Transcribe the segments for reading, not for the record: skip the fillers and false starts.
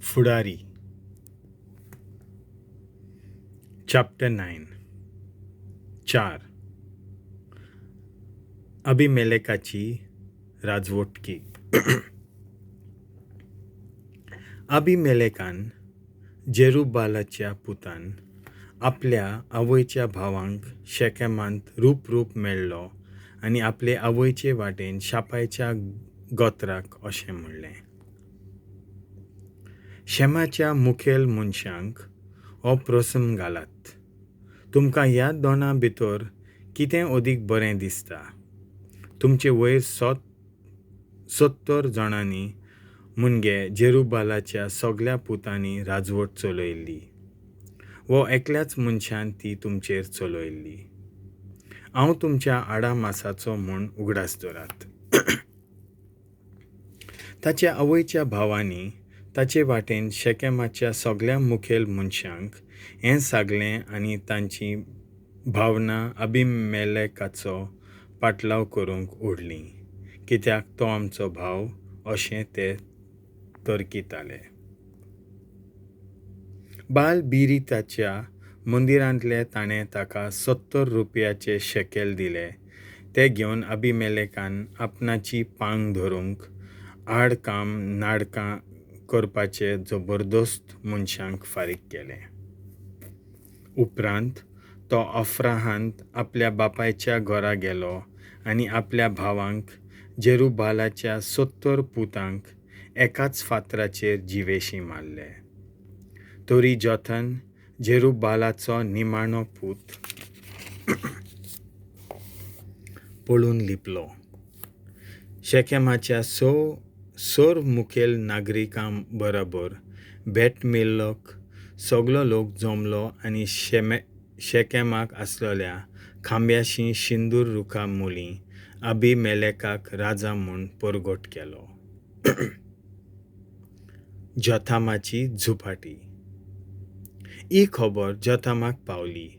Fuddari. Chapter 9. 4. Abimelekachi razvottki. अबिमेलेकान जेरुबालाच्या पुतान आपल्या आवयच्या भावांक शेकेमांत रूप मेळ्ळो आनी आपले आवयचे वाटेन शापायच्या गोत्राक अशें म्हणलें. शेमाच्या मुखेल मनशांक हो प्रसंग घालात. तुमकां ह्या दोनां भितर कितें अदीक बरें दिसता? तुमचे वयर 70 जाणांनी मुनगे जेरुबालाच्या सगळ्या पुतांनी राजवट चलयल्ली. वो एकल्याच मनशान ती तुमचेर चलयल्ली. हांव तुमच्या आडामासाचो म्हूण उगडास दवरात. ताच्या आवयच्या भावांनी ताचे वाटेन शेकेमाच्या सगळ्या मुखेल मनशांक हें सांगलें आनी तांची भावना अबिमेलेकाचो पाटलाव करूंक ओडली, कित्याक तो आमचो भाव अशें ते तर्किताले. बाल बिरिताच्या मंदिरांतले ताणें ताका 70 रुपयाचे शेकेल दिले. ते घेवन अबिमेलेकान आपणाची पांग धरूंक आड काम नाडकां करपाचे जबरदस्त मनशांक फारीक केले. उपरांत तो अफ्राहांत आपल्या बापायच्या घरा गेलो आनी आपल्या भावांक जेरुबालाच्या 70 पुतांक एकाच फातराचेर जिवेशी मारले. तरी जोथन जेरुबालाचो निमाणो पूत पळून लिपलो. शेकेमाच्या सोर मुखेल नागरिकां बरोबर भेट मेळ्ळोक सगळो लोक जमलो आनी शेकेमाक आसलेल्या खांब्याशी शिंदूर रुखा मुली अबिमेलेकाक राजा म्हूण परगट केलो. जोथामाची झुपाटी. ही खबर जोथामाक पावली.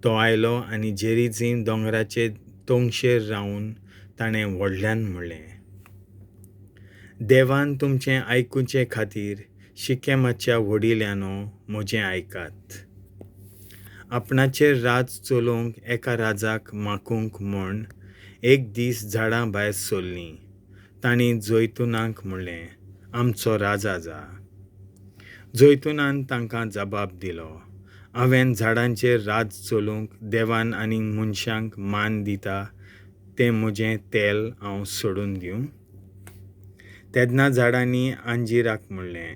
तो आयलो आनी जेरिजीम दोंगराचे तोंगशेर रावन ताणें व्होddlean म्हणलें, देवान तुमचें aikunchê खातीर शिखेमाच्या वडिल्यांनो म्हजें आयकात. आपणाचेर राज चलोवंक एका राजाक मागूंक म्हूण एक दीस झाडां भायर सरलीं. तांणी जैतुनाक म्हणलें, आमचो राजा जा. जैतुनान तांकां जबाब दिलो, हांवें झाडांचेर राज चलोवंक देवान आनी मनशांक मान दिता तें म्हजें तेल हांव सोडून दिवं? तेन्ना झाडांनी अंजिराक म्हणलें,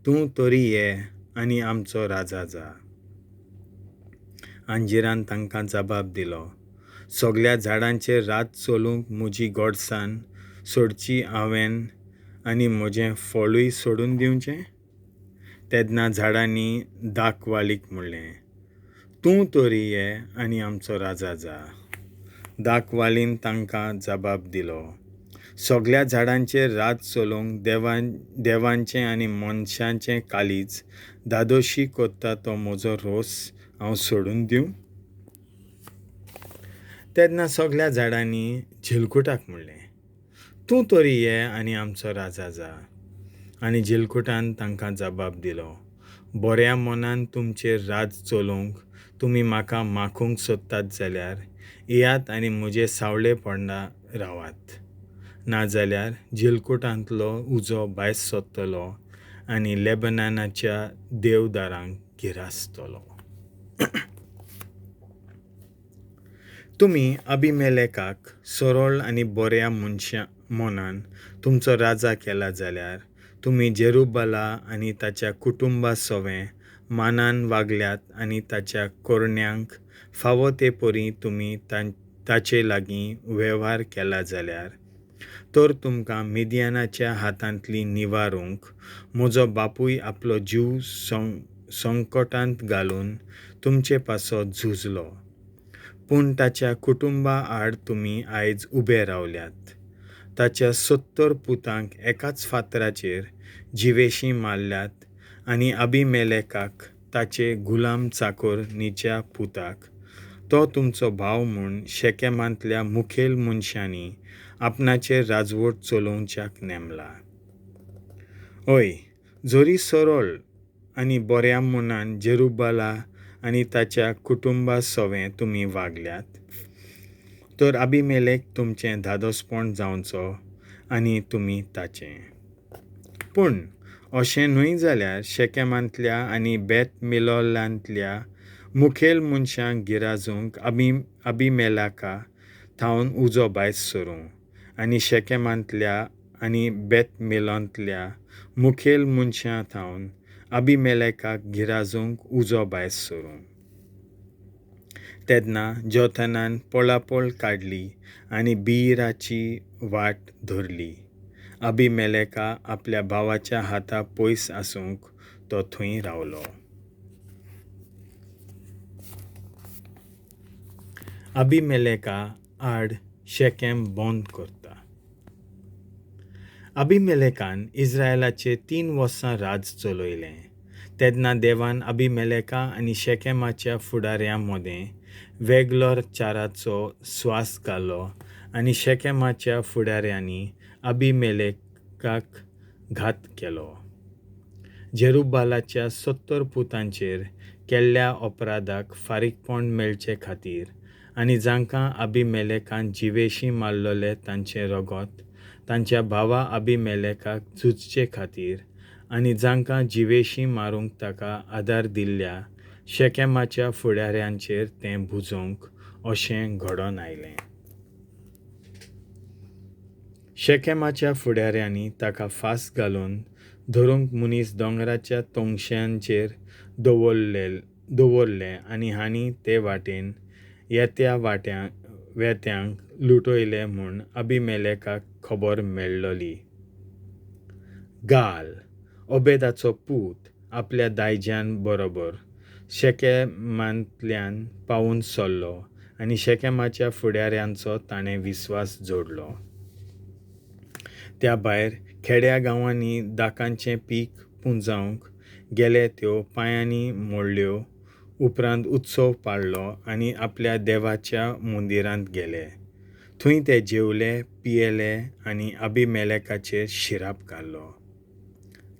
तूं तरी ये आनी आमचो राजा जा. अंजिरान तांकां जबाब दिलो, सगळ्या झाडांचेर राज चलोवंक म्हजी गोडसाण सोडची हांवें आनी म्हजें foll-ui सोडून दिवचें? तेन्ना झाडांनी दाखवालीक म्हणलें, तूं तरी ये आनी आमचो राजा जा. दाखवालीन तांकां जबाब दिलो, सगळ्या झाडांचेर राज चलोवंक देवांचें आनी मनशांचें काळीज धादोशी कोत्ता तो म्हजो रोस हांव सोडून दिवं? तेन्ना सगळ्या झाडांनी झिलकुटाक म्हणलें, तूं तरी ये आनी आमचो राजा जा. आनी झिलकुटान तांकां जबाब दिलो, बऱ्या मनान तुमचेर राज चलोवंक तुमी म्हाका मागूंक सोदतात जाल्यार येयात आनी म्हजे सावळे पोंडा रावात. नाजाल्यार झिलकुटांतलो उजो भायर सोदतलो आनी लेबनानाच्या देवदारांक गिरासतलो. तुमी अबिमेलेकाक सरळ आनी बऱ्या मनान तुमचो राजा केला जाल्यार तुमी जेरुबाला आनी ताच्या कुटुंबा सवें मानान वागल्यात आनी ताच्या कोरण्यांक फावो ते परी तुमी ताचे लागीं वेव्हार केला जाल्यार तर तुमकां मिदियानाच्या हातांतली निवारूंक म्हजो बापूय आपलो जीव संकटांत घालून तुमचे पासो झुजलो. पूण ताच्या कुटुंबा आड तुमी आयज उबे रावल्यात. ताच्या 70 पुतांक एकाच फातराचेर जिवेशी मारल्यात आनी अबिमेलेकाक ताचे गुलाम चाकर न्हीच्या पुताक तो तुमचो भाव म्हूण शेकेमांतल्या मुखेल मनशांनी आपणाचेर राजवट चलोवच्याक नेमला. हय, जोरी सरळ आनी बऱ्या मनान जेरुबाला आनी ताच्या कुटुंबा सोवें तुमी वागल्यात तर अबिमेलेक तुमचें धादोसपण जावचो आनी तुमी ताचें. पूण अशें न्हय जाल्यार शेकेमांतल्या आनी बेत मिलोलांतल्या मुखेल मनशांक गिराजूंक अबिमेलेका थावन उजो भायर सरूं आनी शेकेमांतल्या आनी बेत मिलोंतल्या मुखेल मनशां थावन अबिमेलेकाक गिराजूंक उजो भायर सरूं. तेन्ना जोथनान पळापळ काडली आनी बिराची वाट धरली. अबिमेलेका आपल्या भावाच्या हाता पयस आसूंक तो थंय रावलो. अबिमेलेका आड शेकेम बंद करता. अबिमेलेकान इस्रायलाचे 3 वर्सां राज चलयलें. तेन्ना देवान अबिमेलेका आनी शेकेमाच्या फुडाऱ्यां मदें वेगळोरचाराचो स्वास घालो आनी शेकेमाच्या फुडाऱ्यांनी अबिमेलेकाक घात केलो. जेरुबालाच्या 70 पुतांचेर केल्ल्या अपराधाक फारीकपण मेळचे खातीर आनी जांकां अबिमेलेकान जिवेशी मारलोले तांचें रगत तांच्या भावा अबिमेलेकाक झुजचे खातीर आनी जांकां जिवेशी मारूंक ताका आदार दिल्ल्या शेकेमाच्या फुडाऱ्यांचेर तें भुजोवंक अशें घडोवन आयलें. शेकेमाच्या फुडाऱ्यांनी ताका फास घालून धरूंक मनीस दोंगराच्या तोंगशांचेर दवरले आनी हांणी ते वाटेन येत्या वेत्यांक लुटयले म्हूण अबिमेलेकाक खबर मेळ्ळोली. गाल ओबेदाचो पूत आपल्या दायजान बरोबर शेकेमांतल्यान पावून सरलो आनी शेकेमाच्या फुडाऱ्यांचो ताणें विस्वास जोडलो. त्या भायर खेड्या गांवांनी दाकांचें पीक पुंजावंक गेले त्यो पांयांनी मोडल्यो उपरांत उत्सव पाळलो आनी आपल्या देवाच्या मंदिरांत गेले. थंय ते जेवले पियेले आनी अबिमेलेकाचेर शिराप घालो.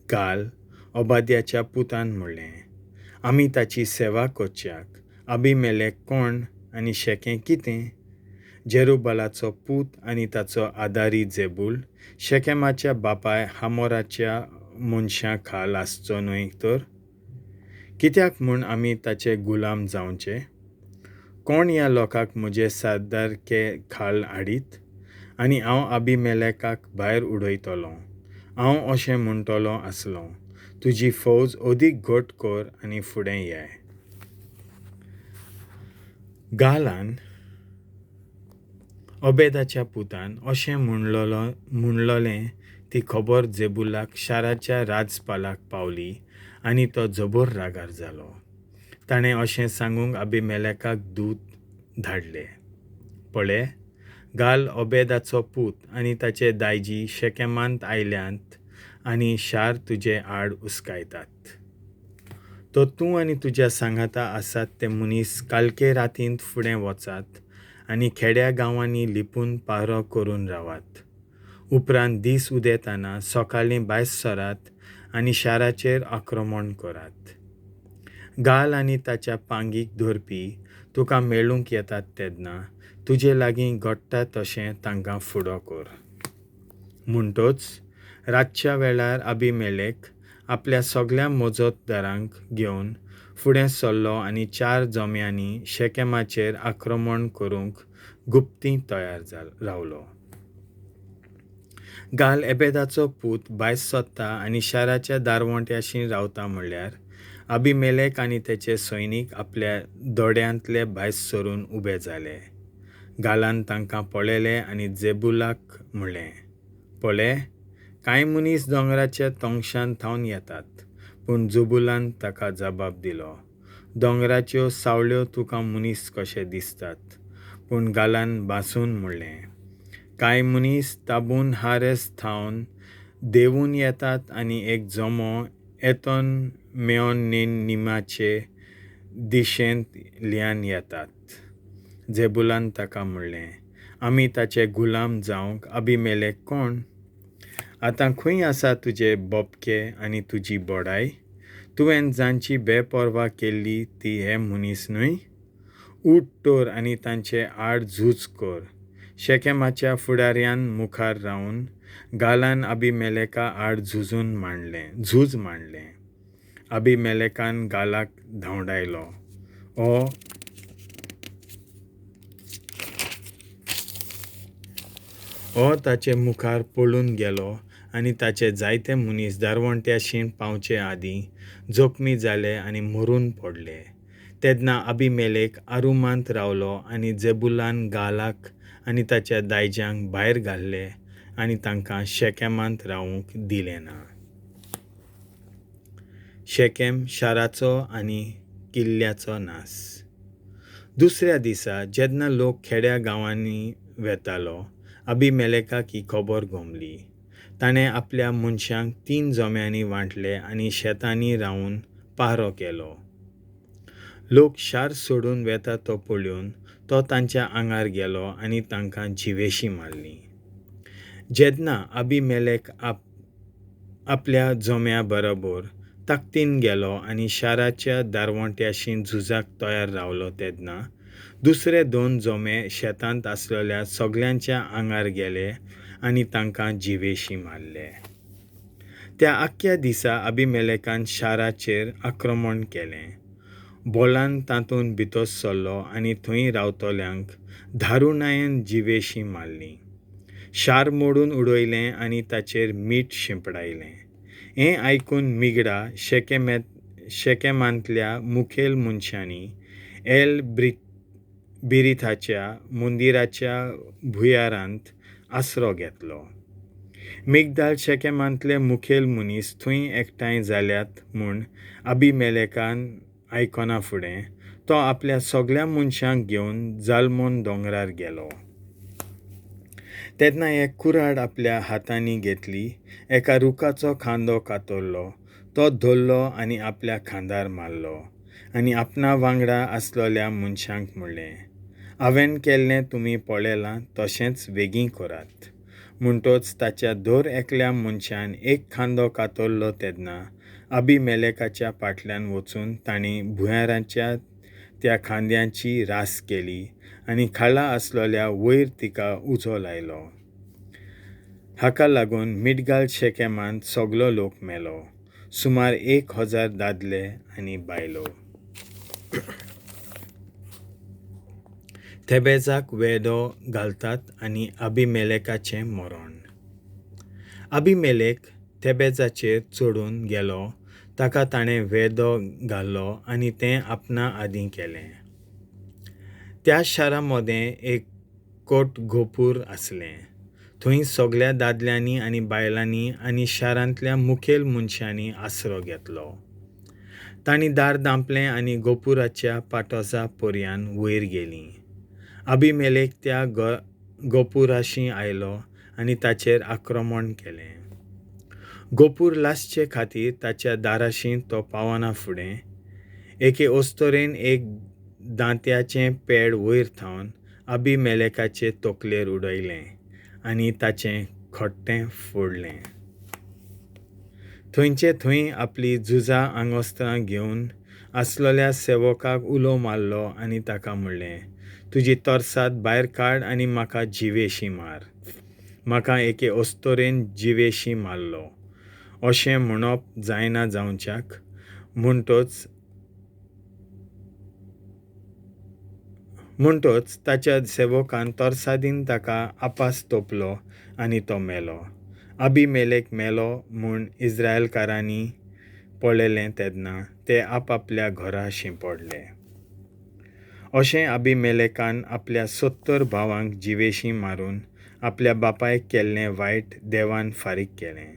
गाल ओबाद्याच्या पुतान म्हणलें, आमी ताची सेवा करच्याक अबिमेलेक कोण आनी शेकें कितें? जेरुबालाचो पूत आनी ताचो आदारी जेबूल शेकेमाच्या बापाय हामोराच्या मनशां खाल आसचो न्हय तर? कित्याक म्हूण आमी ताचे गुलाम जावचे? कोण ह्या लोकांक म्हजे सादारके खाल हाडीत? आनी हांव अबिमेलेकाक भायर उडयतलों. हांव अशें म्हणटलों आसलों, तुजी फौज अदीक घट कर आनी फुडें ये. गालान ओबेदाच्या पुतान अशें म्हणलोलें ती खबर जेबुलाक शाराच्या राजपालाक पावली आनी तो जबर रागार जालो. ताणें अशें सांगूंक अबिमेलेकाक दूत धाडले, पळय, गाल ओबेदाचो पूत आनी ताचे दायजी शेकेमांत आयल्यांत आनी शार तुजे आड उस्कायतात. तो तूं आनी तुज्या सांगाता आसात ते मनीस कालके रातींत फुडें वचात आनी खेड्या गांवांनी लिपून पारो करून रावात. उपरांत दीस उदेताना सकाळीं भायर सरात आनी शाराचेर आक्रमण करात. गाल आनी ताच्या पांगीक धरपी तुका मेळूंक येतात तेन्ना तुजे लागीं घडटा तशें तांकां फुडो कर. म्हणटच रातच्या वेळार अबिमेलेक आपल्या सगळ्या मजतदारांक घेवन फुडें सरलो आनी 4 जोम्यांनी शेकेमाचेर आक्रमण करूंक गुप्ती तयार रावलो. गाल ओबेदाचो पूत भायर सरता आनी शाराच्या दारवंट्याशी रावता म्हणल्यार अबिमेलेक आनी तेचे सैनीक आपल्या दोड्यांतले भायर सरून उबे जाले. गालान तांकां पळयलें आनी जेबुलाक म्हणलें, पळय, कांय मनीस दोंगराच्या तोंगशान थावन येतात. पूण जेबुलान ताका जबाब दिलो, दोंगराच्यो सावळ्यो तुका मनीस कशे दिसतात? पूण गालान भासून म्हणलें, कांय मनीस ताबून हारेस थावन देंवून येतात आनी एक जोमो येतोन मेळोन निमाचे दिशेंत ल्यान येतात. जेबुलान ताका म्हणलें, आमी ताचे गुलाम जावंक अबिमेलेक कोण? आतां खंय आसा तुजे बोबके आनी तुजी बोडाय? तुवें जांची बेपर्वा केल्ली ती हे मनीस न्हय? ऊट टोर आनी तांचे आड झूज कर. शेकेमाच्या फुडाऱ्यान मुखार रावन गालान अबिमेलेका आड झूज मांडलें. अबिमेलेकान गालाक धांवडायलो. ताचे मुखार पळून गेलो आनी ताचे जायते मनीस दारवंट्याशीं पावचे आदीं जखमी जाले आनी मरून पडले. तेन्ना अबिमेलेक आरुमांत रावलो आनी जेबुलान गालाक आनी ताच्या दायजांक भायर घाल्ले आनी तांकां शेकेमांत रावूंक दिलें ना. शेकेम शाराचो आनी किल्ल्याचो नास. दुसऱ्या दिसा जेन्ना लोक खेड्या गांवांनी वेतालो, अबिमेलेकाक ही खबर गमली. ताणें आपल्या मनशांक 3 जोम्यांनी वांटले आनी शेतांनी रावून पारो केलो. लोक शार सोडून वेता तो पळोवन तो तांच्या आंगार गेलो आनी तांकां जिवेशी मारली. जेन्ना अबिमेलेक आपल्या जोम्या बरोबर ताकतीन गेलो आनी शाराच्या दारवंट्याशीं झुजाक तयार रावलो तेन्ना दुसरे 2 जोमे शेतांत आसलेल्या सगल्यांच्या आंगार गेले आनी तांकां जिवेशी मारले. त्या आख्ख्या दिसा अबिमेलेकान शाराचेर आक्रमण केलें. बोलान तातूंत भितर सरलो आनी थंय रावतल्यांक धारुणायेन जिवेशी मारली. शार मोडून उडयलें आनी ताचेर मीठ शिंपडायलें. हें आयकून मिगडा शेकेमांतल्या मुखेल मनशांनी बिरिथाच्या मंदिराच्या भुंयारांत आसरो घेतलो. मिगदाल शेकेमांतले मुखेल मनीस थंय एकठांय जाल्यात म्हूण अबिमेलेकान आयकना फुडें तो आपल्या सगळ्या मनशांक घेवन जाल्मोन दोंगरार गेलो. तेन्ना एक कुराड आपल्या हातांनी घेतली, एका रुखाचो खांदो कातरलो, तो धरलो आनी आपल्या खांदार मारलो आनी आपणा वांगडा आसलेल्या मनशांक म्हणलें, हांवें केल्लें तुमी पळयलां तशेंच बेगीन करात. म्हणटच ताच्या दर एकल्या मनशान एक खांदो कातरलो तेन्ना अबिमेलेकाच्या फाटल्यान वचून तांणी भुंयाराच्या त्या खांद्यांची रास केली आनी खाला आसलेल्या वयर तिका उजो लायलो. हाका लागून मिडगाल शेकेमांत सगलो लोक मेलो, सुमार 1000 दादले आनी बायलो. थेबेजाक वेदो घालतात आनी अबिमेलेकाचें मरण. अबिमेलेक थेबेजाचेर चडून गेलो, ताका ताणें वेदो घालो आनी तें आपणा आदीं केलें. त्या शारामोदें एक घोपूर आसलें. थंय सगल्या दादल्यांनी आनी बायलांनी आनी शारांतल्या मुखेल मनशांनी आसरो घेतलो. तांणी दार धांपलें आनी घोपुराच्या पाटोजा पर्यान वयर गेलीं. अबिमेलेक त्या घोपुराशीं आयलो आनी ताचेर आक्रमण केलें. घोपूर लासचे खातीर ताच्या दाराशीं तो पावना फुडें एके अस्तोरेन एक दांत्याचें पेड वयर थावन अबिमेलेकाचे तकलेर उडयलें आनी ताचें खोट्टें फोडलें. थंयचे थंय आपली झुजां आंगोस्त्रां घेवन आसलेल्या सेवकाक उलो मारलो आनी ताका म्हणलें, तुजी तोर्सात भायर काड आनी म्हाका जिवेशी मार. म्हाका एके अस्तोरेन जिवेशी मारलो अशें म्हणप जायना जावच्याक. म्हणटच ताच्या सेवकान तोर्सादीन ताका आपास तोपलो आनी तो मेलो. अबिमेलेक मेलो म्हूण इस्रायेलकारांनी पळयलें तेन्ना ते आपल्या घरा शिंपडले. अशें अबिमेलेकान आपल्या 70 भावांक जिवेशी मारून आपल्या बापायक केल्लें वायट देवान फारीक केलें.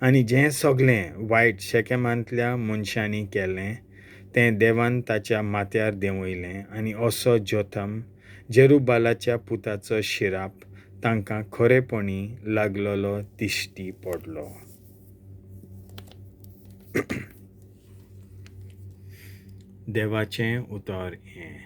आनी जें सगलें वायट शेकेमांतल्या मनशांनी केलें तें देवान ताच्या माथ्यार देंवयलें आनी असो जोथम जेरुबालाच्या पुताचो शिराप तांकां खरेपणी लागलेलो दिश्टी पडलो. देवाचें उतर हें.